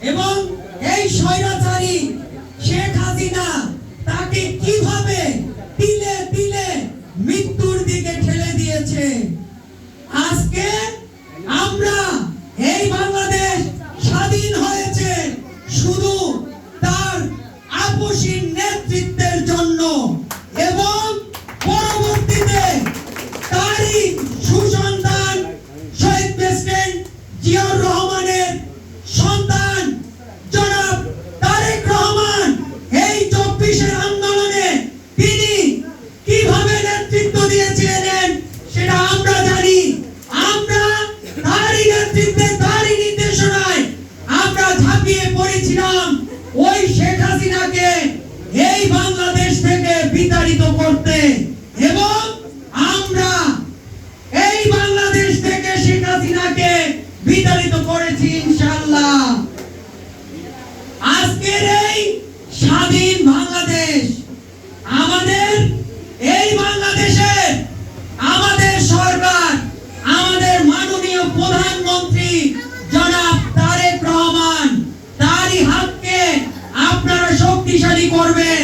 এবং এই স্বৈরাচারী শেখ হাসিনা তাকে কিভাবে তিলে তিলে মৃত্যুর দিকে ঠেলে দিয়েছে। আজকে আমরা এই বাংলাদেশ স্বাধীন হয়েছে শুধু তার আপসীন নেতৃত্বের জন্য এবং পরবর্তীতে তারই সুসন্তান শহীদ প্রেসিডেন্ট জিয়াউর রহমানের সন্তান জনাব তারেক রহমান এই 24-এর আন্দোলনে তিনি কিভাবে নেতৃত্ব দিয়েছিলেন সেটা আমরা জানি। আমরা তারই নেতৃত্বে তারই নির্দেশনায় আমরা ঝাঁপিয়ে পড়েছিলাম ওই শেখ হাসিনাকে এই বাংলাদেশ থেকে বিতাড়িত করতে এবং আমরা এই বাংলাদেশ থেকে শেখ হাসিনাকে বিতাড়িত করেছি ইনশাআল্লাহ। আজকের এই স্বাধীন বাংলাদেশ, আমাদের এই বাংলাদেশের আমাদের সরকার, আমাদের মাননীয় প্রধানমন্ত্রী জনাব তারেক রহমান, তারই হাতকে আপনারা শক্তিশালী করবেন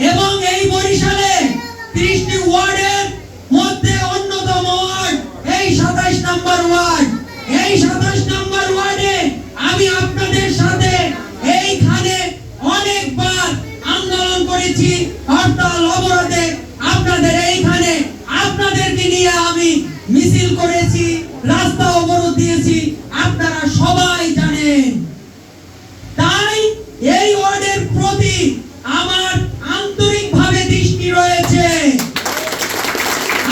এবং এই বরিশালে 30টি ওয়ার্ডের মধ্যে অন্যতম ওয়ার্ড এই 27 নম্বর ওয়ার্ড। এই 27 নম্বর ওয়ার্ডে আমি আপনাদের সাথে এইখানে অনেকবার আন্দোলন করেছি, হরতাল অবরোধে আপনাদের এইখানে আপনাদেরকে নিয়ে আমি মিছিল করেছি, রাস্তা অবরোধ দিয়েছি, আপনারা সবাই জানেন। তাই এই ওয়ার্ডের প্রতি আমার আন্তরিকভাবে দৃষ্টি রয়েছে।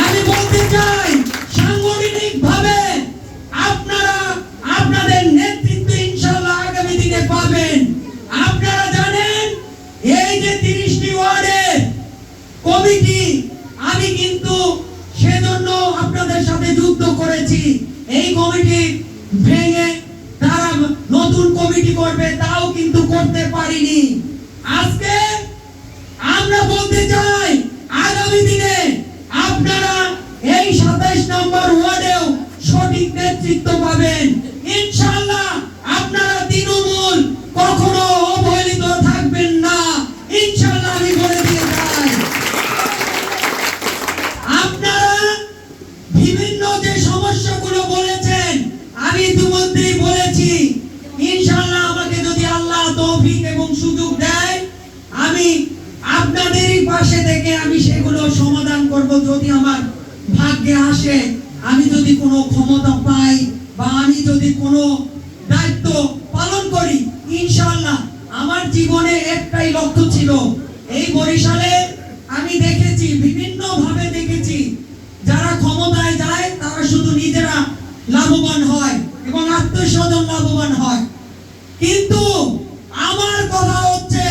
আমি বলতে চাই সাংগঠনিকভাবে আপনারা আপনাদের নেতৃত্ব ইনশাআল্লাহ আগামী দিনে পাবেন। আপনারা জানেন এই যে 30টি ওয়ার্ডের কমিটি, আমি কিন্তু সেজন্য আপনাদের সাথে যুদ্ধ করেছি। এই কমিটি ভেঙে তারা নতুন কমিটি করবে, তাও কিন্তু করতে পারিনি। আজকে আমরা বলতে চাই আগামী দিনে আপনারা এই 27 নম্বর ওয়ার্ডেও সঠিক নেতৃত্ব পাবেন ইনশাআল্লাহ। আপনারা তৃণমূল কখনো অবহেলিত থাকবেন না ইনশাআল্লাহ, আমি বলে দিয়ে যাই। আপনারা বিভিন্ন যে সমস্যাগুলো বলেছেন আমি ইতিমধ্যেই বলেছি, ইনশাআল্লাহ আমাকে যদি আল্লাহ তৌফিক এবং সুযোগ দেয় আমি আপনাদেরই পাশে থেকে আমি সেগুলো সমাধান করব। যদি আমার ভাগ্যে আসে, আমি যদি কোনো ক্ষমতা পাই বা আমি যদি কোনো দায়িত্ব পালন করি, ইনশাআল্লাহ আমার জীবনে একটাই লক্ষ্য ছিল। এই বরিশালে আমি দেখেছি, বিভিন্ন ভাবে দেখেছি, যারা ক্ষমতায় যায় তারা শুধু নিজেরা লাভবান হয় এবং আত্মীয়স্বজন লাভবান হয়। কিন্তু আমার কথা হচ্ছে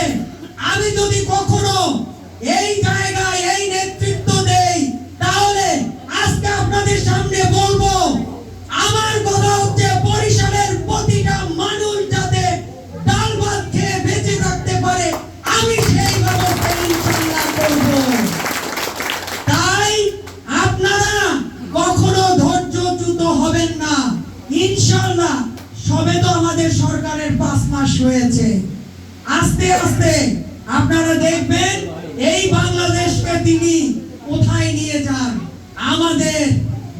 আমি যদি কখনো এই জায়গায় এই নেতৃত্ব দেই তাহলে আজকে আপনাদের সামনে বলবো, আমার কথা হচ্ছে বরিশালের প্রতিটা মানুষ যাতে ডাল ভাত খেয়ে বেঁচে থাকতে পারে আমি সেই ব্যবস্থা ইনশাআল্লাহ করব। তাই আপনারা কখনো ধৈর্যচ্যুত হবেন না ইনশাআল্লাহ। সবে তো আমাদের সরকারের 5 মাস হয়েছে, আস্তে আস্তে আপনারা দেখবেন এই বাংলাদেশকে তিনি কোথায় নিয়ে যান। আমাদের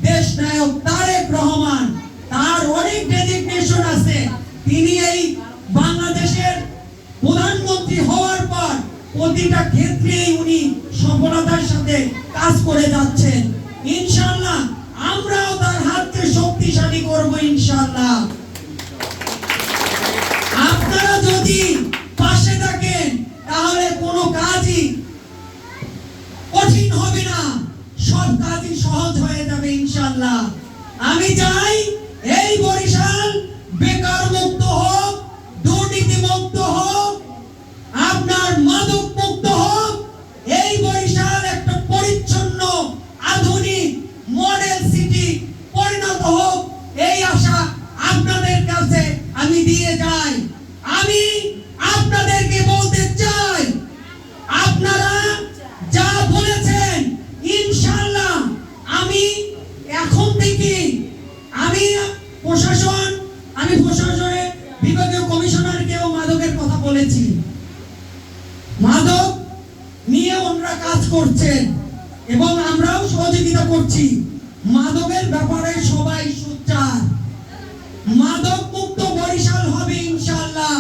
দেশ নায়ক তারেক রহমান, তার অনেক ডেজিগনেশন আছে, তিনি এই বাংলাদেশের প্রধানমন্ত্রী হওয়ার পর প্রতিটা ক্ষেত্রেই উনি সফলতার সাথে কাজ করে যাচ্ছেন। ইনশাআল্লাহ আমরাও তার হাতকে শক্তিশালী করব ইনশাআল্লাহ। আপনারা যদি পাশে থাকেন তাহলে কোনো কাজই কঠিন হবে না, সব কাজই সহজ হয়ে যাবে ইনশাআল্লাহ। আমি চাই এই বরিশাল বেকার মুক্ত হোক, দুর্নীতি মুক্ত হোক, আপনার মাদক মুক্ত হোক। এই বরিশাল একটা পরিচ্ছন্ন আধুনিক মডেল সিটি পরিণত হোক, এই আশা আপনাদের কাছে আমি দিয়ে যাই। আমি আপনাদেরকে বলতে চাই, আপনারা যা বলেছেন ইনশাআল্লাহ আমি এখন থেকে আমি প্রশাসনের বিভাগীয় কমিশনারকেও করছেন এবং আমরাও সহযোগিতা করছি। মাদকের ব্যাপারে সবাই সোচ্চার। মাদক মুক্ত বরিশাল হবে ইনশাআল্লাহ।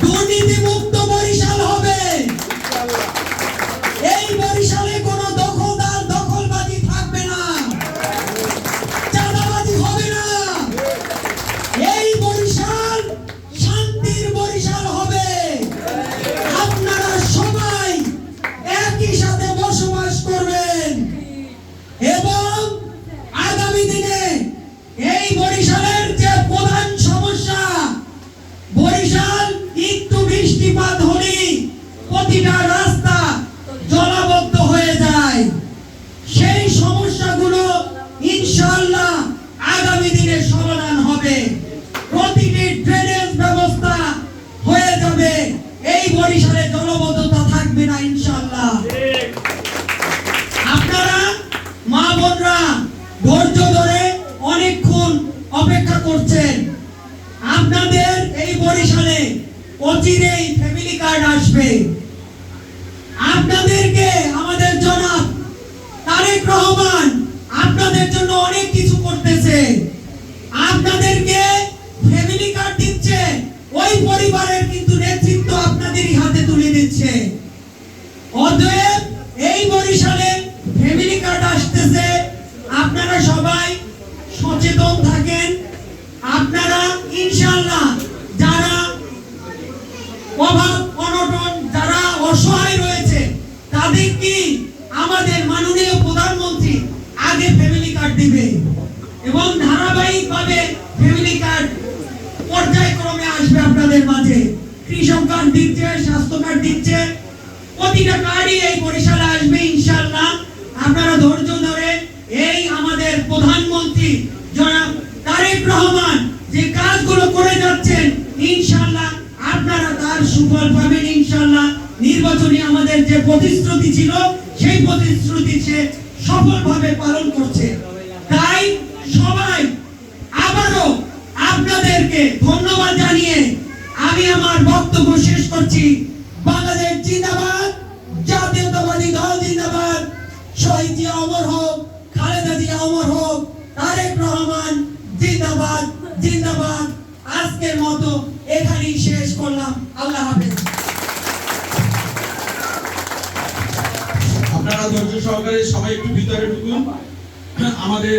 দুর্নীতি মুক্ত বরিশাল হবে। এই বরিশালে কোনো দখলদার দখলবাজি থাকবে না, চাঁদাবাজি হবে না। এই বরিশাল শান্তির বরিশাল হবে। আপনারা সবাই একই সাথে বসবাস করবেন এবং আগামী দিনে এই বরিশালের যে প্রধান সমস্যা, বরিশাল একটু বৃষ্টিপাত হলেই প্রতিটা রাস্তা জলাবদ্ধ হয়ে যায়। সেই সমস্যাগুলো ইনশাআল্লাহ আগামী দিনে সমাধান হবে। প্রতিটি ড্রেনেজ ব্যবস্থা হয়ে যাবে। এই বরিশালে জলাবদ্ধতা থাকবে না ইনশাআল্লাহ। আপনারা মা বোনরা ধৈর্য ধরে অনেকক্ষণ অপেক্ষা করছেন। আপনাদের এই বরিশালে অচিরেই ফ্যামিলি কার্ড আসবে। আপনাদেরকে আমাদের জনাব তারেক রহমান আপনাদের জন্য অনেক কিছু করতেছে। আপনাদেরকে ফ্যামিলি কার্ড দিচ্ছে, ওই পরিবারের কিন্তু নেতৃত্ব আপনাদেরই হাতে তুলে দিচ্ছে। অতএব এই বরিশালে ফ্যামিলি কার্ড আসতেছে, আপনারা সবাই সচেতন থাকেন। আপনারা ইনশাআল্লাহ যারা অভাব অনটন, যারা অসহায় রয়েছে, তাদেরকে আমাদের মাননীয় প্রধানমন্ত্রী আগে ফ্যামিলি কার্ড দিবে এবং ধারাবাহিকভাবে ফ্যামিলি কার্ড পর্যায়ক্রমে আসবে আপনাদের মাঝে। কৃষক কার্ড দিচ্ছে, স্বাস্থ্য কার্ড দিচ্ছে, প্রতিটা কার্ডই এই বরিশালে আসবে ইনশাআল্লাহ। আপনারা ধৈর্য ধরে এই আমাদের প্রধানমন্ত্রী জনাব তারেক রহমান যে কাজগুলো করে যাচ্ছেন, ইনশাআল্লাহ আপনারা তার সুফল পাবেন ইনশাআল্লাহ। নির্বাচনী আমাদের যে প্রতিশ্রুতি ছিল, সেই প্রতিশ্রুতি সে সফলভাবে পালন করছে। তাই সবাই আবারও আপনাদেরকে ধন্যবাদ জানিয়ে আমি আমার বক্তব্য শেষ করছি। বাংলাদেশ জিন্দাবাদ, জাতীয়তাবাদী দল জিন্দাবাদ। শহীদ জিয়া অমর হোক, খালেদা জিয়া অমর হোক, তারেক রহমান জিন্দাবাদ জিন্দাবাদ। আজকের মতো এখানেই শেষ করলাম। আল্লাহ হাফেজ। আপনারা ধৈর্য সহকারে সবাই একটু ভিতরে ঢুকুন। আমাদের